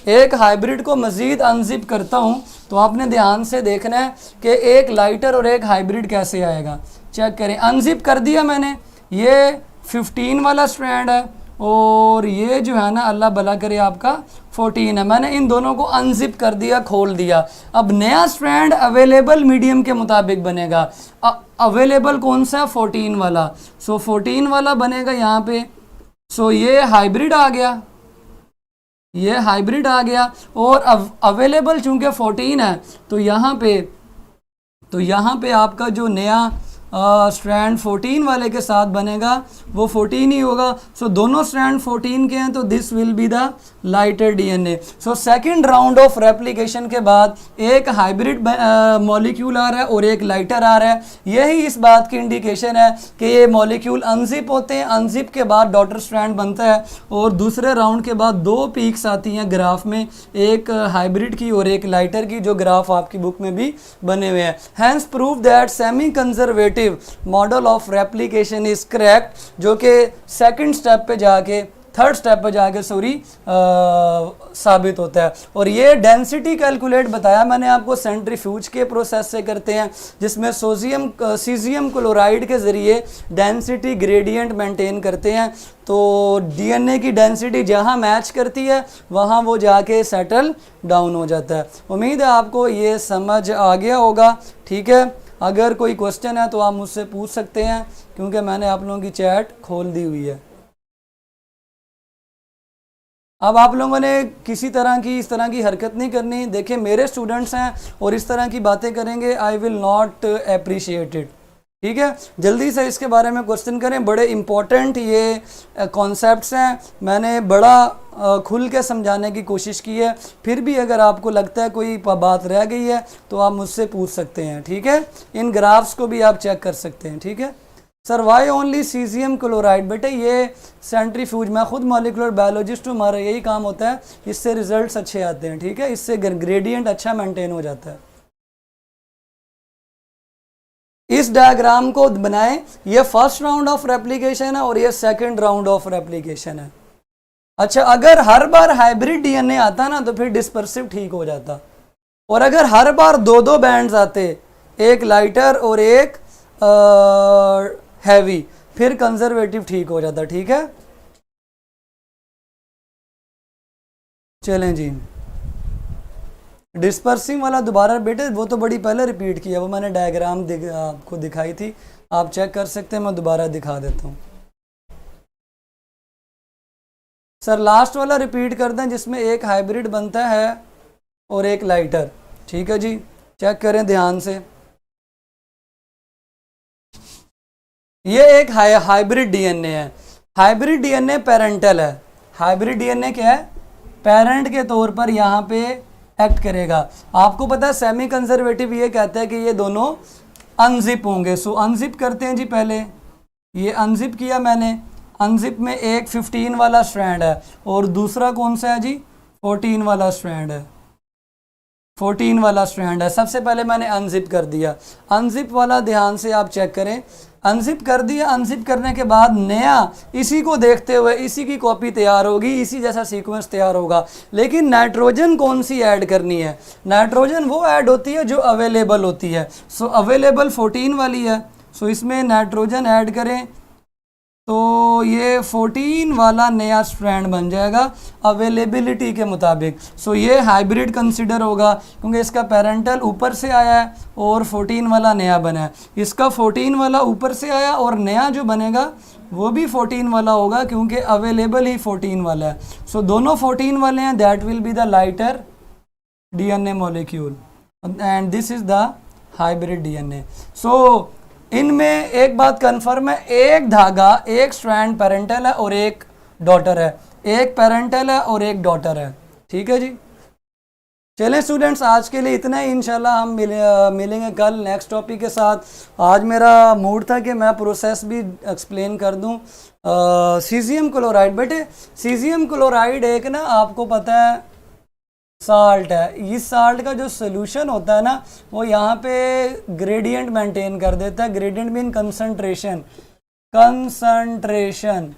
S1: एक हाइब्रिड को मज़ीद अनजिप करता हूँ तो आपने ध्यान से देखना है कि एक लाइटर और एक हाइब्रिड कैसे आएगा। चेक करें, अनजिप कर दिया मैंने, ये 15 वाला स्ट्रैंड है और ये जो है ना अल्लाह भला करे आपका 14 है। मैंने इन दोनों को अनजिप कर दिया, खोल दिया। अब नया स्ट्रैंड अवेलेबल मीडियम के मुताबिक बनेगा। अवेलेबल कौन सा? 14 वाला। सो 14 वाला बनेगा यहाँ पे। सो ये हाइब्रिड आ गया, ये हाइब्रिड आ गया। और अवेलेबल चूंकि 14 है तो यहाँ पे आपका जो नया स्ट्रैंड 14 वाले के साथ बनेगा वो 14 ही होगा। सो दोनों स्ट्रैंड 14 के हैं तो this will be the lighter DNA. So second round of replication के बाद एक हाइब्रिड मॉलिक्यूल आ रहा है और एक लाइटर आ रहा है। यही इस बात की इंडिकेशन है कि ये मॉलिक्यूल अनजिप होते हैं। अनजिप के बाद डॉटर स्ट्रैंड बनता है और दूसरे राउंड के बाद दो पीक्स आती हैं ग्राफ में, एक हाइब्रिड की और एक लाइटर की, जो ग्राफ आपकी बुक में भी बने हुए हैं। Hence prove that semi conservative model of replication is correct, जो कि सेकंड स्टेप पे जाके, थर्ड स्टेप पे जाके साबित होता है। और ये डेंसिटी कैलकुलेट बताया मैंने आपको सेंट्रीफ्यूज के प्रोसेस से करते हैं, जिसमें सीजियम क्लोराइड के ज़रिए डेंसिटी ग्रेडियंट मेंटेन करते हैं। तो डीएनए की डेंसिटी जहाँ मैच करती है वहाँ वो जाके सेटल डाउन हो जाता है। उम्मीद है आपको ये समझ आ गया होगा। ठीक है, अगर कोई क्वेश्चन है तो आप मुझसे पूछ सकते हैं, क्योंकि मैंने आप लोगों की चैट खोल दी हुई है। अब आप लोगों ने किसी तरह की इस तरह की हरकत नहीं करनी। देखिए, मेरे स्टूडेंट्स हैं और इस तरह की बातें करेंगे, I will not appreciate it. ठीक है, जल्दी से इसके बारे में क्वेश्चन करें। बड़े इम्पोर्टेंट ये कॉन्सेप्ट्स हैं, मैंने बड़ा खुल के समझाने की कोशिश की है। फिर भी अगर आपको लगता है कोई बात रह गई है तो आप मुझसे पूछ सकते हैं। ठीक है, इन ग्राफ्स को भी आप चेक कर सकते हैं। ठीक है, sir why only cesium chloride? बेटे ये सेंट्रीफ्यूज, मैं खुद मॉलिक्यूलर बायोलॉजिस्ट हूँ, हमारा यही काम होता है, इससे रिजल्ट्स अच्छे आते हैं, ठीक है, इससे ग्रेडियंट अच्छा मेंटेन हो जाता है। इस डायग्राम को बनाएं, ये फर्स्ट राउंड ऑफ रेप्लिकेशन है और ये सेकंड राउंड ऑफ रेप्लिकेशन है। अच्छा, अगर हर बार हाइब्रिड डीएनए आता ना तो फिर डिस्पर्सिव ठीक हो जाता, और अगर हर बार दो दो बैंड्स आते, एक लाइटर और एक हैवी, फिर कंजर्वेटिव ठीक हो जाता, ठीक है। चलें जी, डिस्पर्सिंग वाला दोबारा बेटे वो तो बड़ी पहले रिपीट किया, वो मैंने डायग्राम आपको दिखाई थी, आप चेक कर सकते हैं, मैं दोबारा दिखा देता हूँ। सर लास्ट वाला रिपीट कर दें जिसमें एक हाइब्रिड बनता है और एक लाइटर, ठीक है जी, चेक करें ध्यान से। ये एक हाइब्रिड डीएनए है, हाइब्रिड डीएनए पेरेंटल है, हाइब्रिड डीएनए क्या है, पेरेंट के तौर पर यहाँ पे एक्ट करेगा। आपको पता है सेमी कंजर्वेटिव ये कहता है कि ये दोनों अनजिप होंगे, सो अनजिप करते हैं जी। पहले ये अनजिप किया मैंने, अनजिप में एक 15 वाला स्ट्रैंड है और दूसरा कौन सा है जी, 14 वाला स्ट्रैंड है, 14 वाला स्ट्रैंड है। सबसे पहले मैंने अनजिप कर दिया, अनजिप वाला ध्यान से आप चेक करें, अनजिप कर दिया। अनजिप करने के बाद नया इसी को देखते हुए इसी की कॉपी तैयार होगी, इसी जैसा सीक्वेंस तैयार होगा, लेकिन नाइट्रोजन कौन सी ऐड करनी है, नाइट्रोजन वो ऐड होती है जो अवेलेबल होती है। सो अवेलेबल 14 वाली है, सो इसमें नाइट्रोजन ऐड करें तो ये 14 वाला नया स्ट्रैंड बन जाएगा अवेलेबिलिटी के मुताबिक। सो ये हाइब्रिड कंसिडर होगा क्योंकि इसका पेरेंटल ऊपर से आया है और 14 वाला नया बना है, इसका 14 वाला ऊपर से आया और नया जो बनेगा वो भी 14 वाला होगा क्योंकि अवेलेबल ही 14 वाला है। सो दोनों 14 वाले हैं, that will be the lighter DNA molecule and this is the hybrid DNA. So इनमें एक बात कंफर्म है, एक धागा, एक स्ट्रैंड पेरेंटल है और एक डॉटर है, एक पेरेंटल है और एक डॉटर है, ठीक है जी। चलें स्टूडेंट्स, आज के लिए इतना ही, इंशाल्लाह हम मिलेंगे कल नेक्स्ट टॉपिक के साथ। आज मेरा मूड था कि मैं प्रोसेस भी एक्सप्लेन कर दूं। सीजियम क्लोराइड, बेटे सीजियम क्लोराइड एक ना आपको पता है साल्ट है, इस साल्ट का जो सोल्यूशन होता है ना वो यहाँ पे ग्रेडियंट मेंटेन कर देता है। Gradient mean concentration, concentration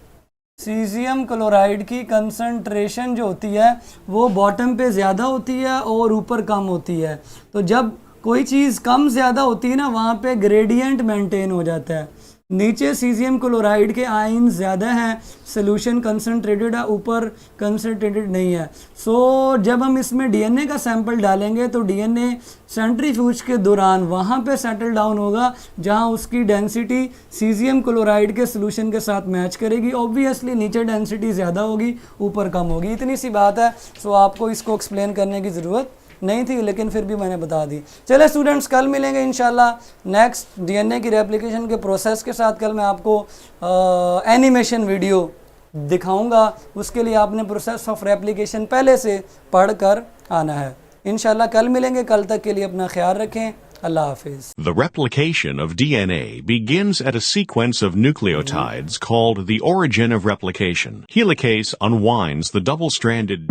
S1: caesium chloride की कंसंट्रेशन जो होती है वो बॉटम पे ज़्यादा होती है और ऊपर कम होती है। तो जब कोई चीज़ कम ज़्यादा होती है ना वहाँ पे ग्रेडियंट मेंटेन हो जाता है। नीचे सीजियम क्लोराइड के आयन ज़्यादा हैं, सोल्यूशन कंसनट्रेटेड है, ऊपर कंसनट्रेटेड नहीं है। सो जब हम इसमें डीएनए का सैंपल डालेंगे तो डीएनए सेंट्रीफ्यूज के दौरान वहाँ पे सेटल डाउन होगा जहाँ उसकी डेंसिटी सीजियम क्लोराइड के सोल्यूशन के साथ मैच करेगी। ऑब्वियसली नीचे डेंसिटी ज़्यादा होगी, ऊपर कम होगी, इतनी सी बात है। सो आपको इसको एक्सप्लेन करने की ज़रूरत नहीं थी, लेकिन फिर भी मैंने बता दी। चले स्टूडेंट्स, कल मिलेंगे इंशाल्लाह नेक्स्ट डीएनए की रेप्लिकेशन के प्रोसेस के साथ। कल मैं आपको एनिमेशन वीडियो दिखाऊंगा, उसके लिए आपने प्रोसेस ऑफ रेप्लिकेशन पहले से पढ़ कर आना है। इंशाल्लाह कल मिलेंगे, कल तक के लिए अपना ख्याल रखें। Allah Hafiz.
S2: The replication of DNA begins at a sequence of nucleotides called the origin of replication. Helicase unwinds the double-stranded